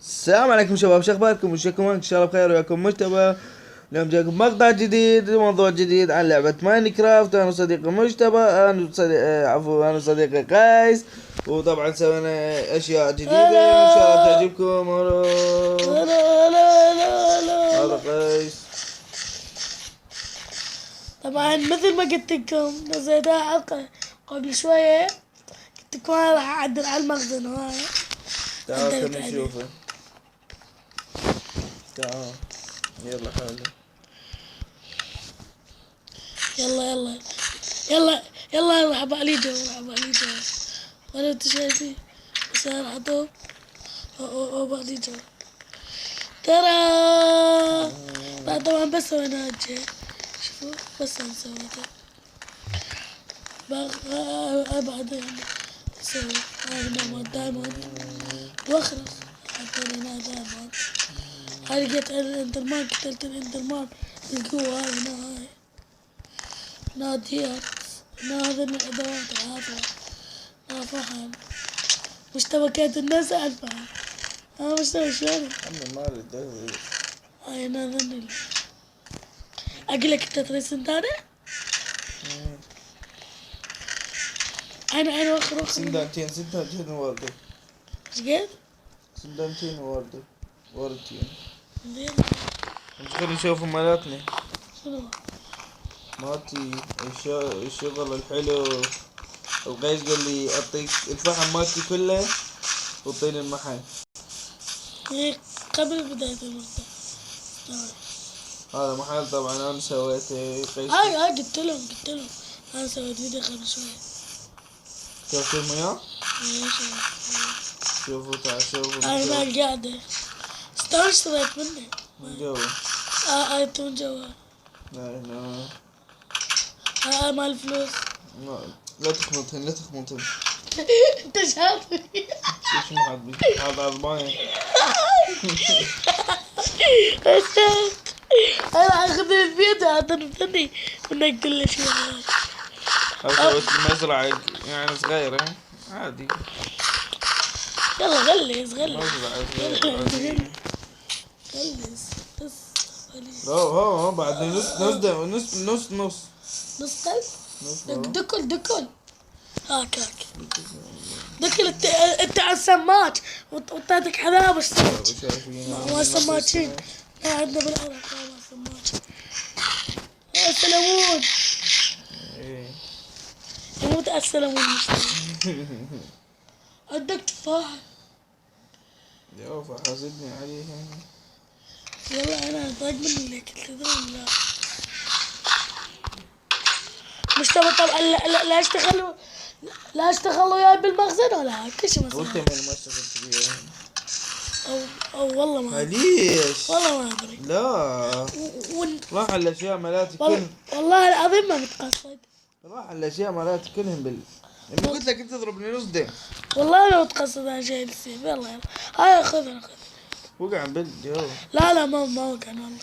السلام عليكم شباب، شو اخباركم؟ وشكم ان شاء الله بخير وياكم مجتبى. اليوم جاكم مقطع جديد، موضوع جديد عن لعبة ماينكرافت. انا وصديقي مجتبى، انا وصديقي قيس، وطبعا سوينا اشياء جديدة ان شاء الله تعجبكم. هذا قيس. طبعا مثل ما قلت لكم نزلتها حلقة قبل شوية، قلت لكم انا راح اعدل على المخزن هاي. تعال عدلت خلينا عليه. نشوفه. تعال يلا حاله. يلا راح ابالي جو ولا انت شايفين؟ بس انا راح اطوف وابالي جو ترى. لا طبعا بس سوينا هالشي، شوفوا بس انا سويته بعد يعني اسوي هاي هنا دايموند واخرس. حطينا هنا دايموند. هاي لقيت الاندرمان، قتلت الاندرمان القوة هاي هنا. ناديات هذا من الادوات العافية. فحم مشتبكات الناس على الفحم. انا مستوي شلون عمي ما اريد هاي انا ذني. اقول لك انت ترسم تاني. انا اخر سندانتين وردة. ايش قد؟ سندانتين وردتين. زين. خلينا نشوف مالتنا. شنو؟ مالتي الشغل الحلو. القيس قال لي اعطيك الفحم مالتي كله وطيني المحل. هي قبل بداية المقطع. هذا محل طبعا انا سويته. قيس هاي قلت لهم انا سويت فيديو قبل شوي. شوفوا وياه. ايش؟ شوفوا تعال شوفوا انا ما قاعدة استوى اشتريت منه من جوا. انت من جوا. لا مال فلوس. لا تخمطهن انت شاطر. شو محد هذا عضباين. انا اخذ الفيديو اعطني منك كل شيء. هذا سويت مزرعة يعني صغيرة عادي. يلا غلس مزرعة صغيرة. غلس بس. هو بعد نص دكل هاك دكل. انت على السماج وطيتك حذاء بس ما سماجين. ما عندنا بالعراق ما سماج. يا سلمون يموت على السلمون. عندك تفاحة؟ يا فحاسدني عليها. يلا انا ضايق مني ليك تدرون. لا مش تبى طبعا. لا اشتغلوا وياي بالمخزن ولا كل شيء قلت مسوي. من ما اشتغلت فيها. او والله ما ليش؟ والله ما ادري. لا راح الاشياء مالاتي كلهم. والله العظيم ما متقصد. راح الاشياء مالاتي كلهم لما قلت لك انت تضربني نص دم. والله ما متقصد انا شايل السيف. يلا هاي خذ. وقع بالجو. لا ما وقع والله.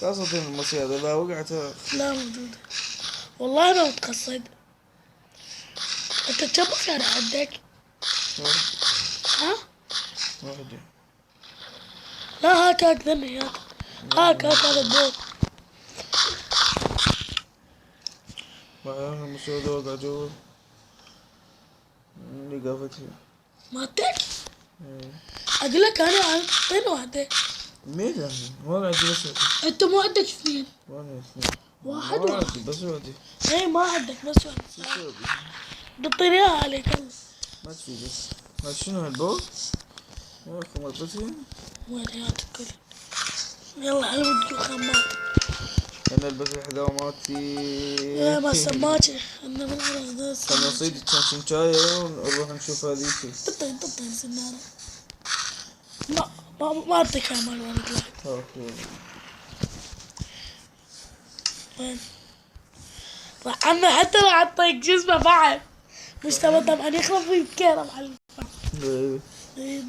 قصة المصيدة لا وقعت. لا موجودة والله ما متقصد. انت كم كان عندك؟ ها؟ واحدة. لا هاك ذني هاك هذا البوت. المصيدة وقع جوا. اللي قافتها ماتك؟ اقول لك انا اعطيني واحدة. مين ما عندي بس واحدة. انت ما عندك اثنين. وانا اثنين. واحد ما عندي بس واحدة. اي ما عندك بس واحد. بطيني اياها عليك. يلا ما تفيدك. هذا شنو هالبوت؟ يا اخي مرتين. وين هاتك كل. يلا على ودك خمات. انا البس الحذاء مالتي. ما سماجة انا من عرض ذا. خلنا نصيد كم شاي ونروح نشوف هذيك. تطين سنارة. ما اعطيك اعمال ولد لا. اوكي. وين؟ عمي حتى لو اعطيك جزمة بعد مش طبعا يخرب في الكيرة مع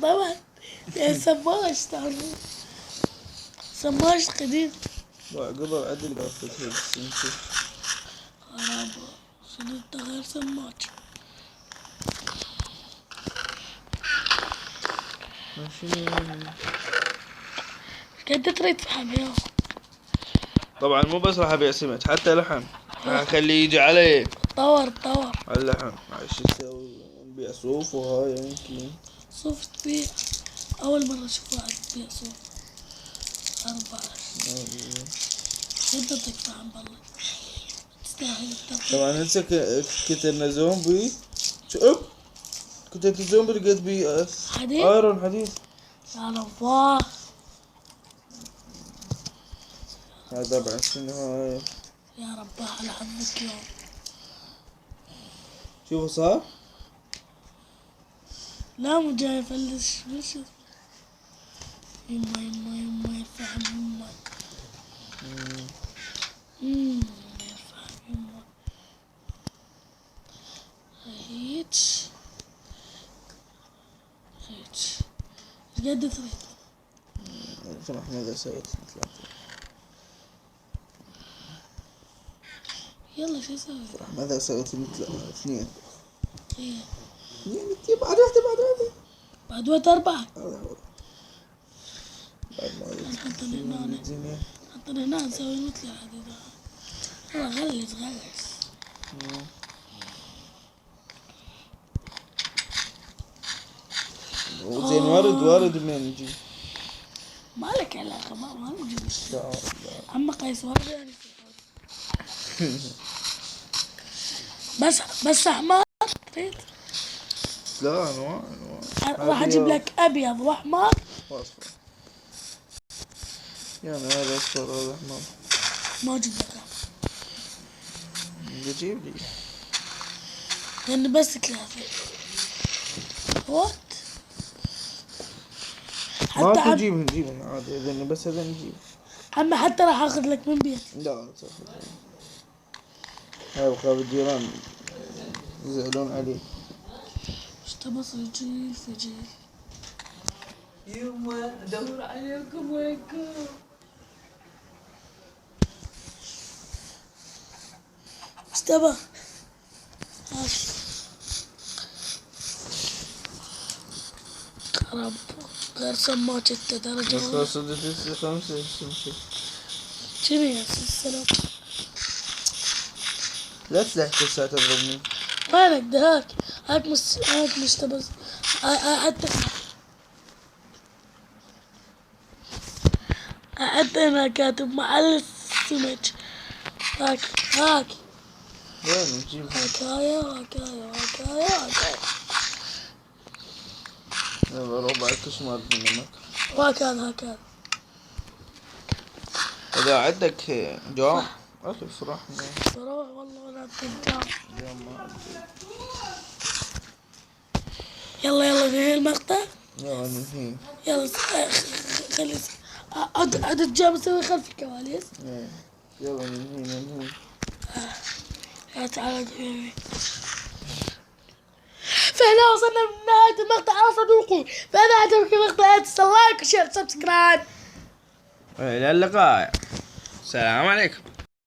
طبعا. يا سماج تعرفون سماج قديم. قبل عدل قافتها السنتي. خرابة شنو انت غير سماج. ماشي. قد تريد تفهم يا طبعا مو بس راح ابيع سمك، حتى لحم راح اخليه يجي علي طور على اللحم. شو اسوي؟ نبيع صوف وهاي يمكن. صوف تبيع. أول مرة أشوف واحد يبيع صوف 14. أنت تكفى عن بالله تستاهل التقوى. طبعا هسه كتلنا زومبي. شوف كتلت الزومبي لقيت بي حديد؟ ايرون حديد. يا الله. هذا طبعا شنو هاي؟ يا رب على حظك يوم. شوفوا صار؟ لا مو جاي يفلس وش يما يفهم يما يفهم يما هيج قد تريد؟ فرح ماذا سويت؟ يلا شو اسوي؟ فرح ماذا سويت؟ مثل اثنين. ايه اثنين بعد واحدة بعد وقت 4. بعد ما حطنا هنا نسوي مثل هذه. يلا غلس وزين وارد منين نجي؟ ما لك علاقة ما نجيب عم قيس ورد يعني. بس احمر تريد؟ لا انواع راح اجيب لك ابيض واحمر واصفر. يعني هذا اصفر هذا احمر. ما اجيب لك بجيب لي لان بس 3 وات. ما نجيبهم عادي. اذا بس هذا نجيب. عم حتى راح اخذ لك من بيتي. لا تاخذ. هاي بخاف الجيران يزعلون عليه. ايش تبص في جيل يوم ادور عليكم وينكم. ايش تبى؟ خرب غير سماك انت درجة. خلاص صدق 5 شنو يا السلام؟ لا تلحق الساعة تضربني. وينك ده هاك مستبز حتى هنا كاتب محل السمك. هاك وين نجيب؟ هاكايا يلا ربع كشمار منك. هكذا إذا عندك جواب أكل فرحنا. بروح والله ولا تنجام. يلا ننهي المقطع. يلا ننهي. يلا خلي عد الجام اسوي خلف الكواليس. يلا ننهي. يا تعال فهنا وصلنا لنهاية المقطع يا صديقي. فإذا عجبك المقطع لا لايك وشير سبسكرايب. إلى اللقاء. السلام عليكم.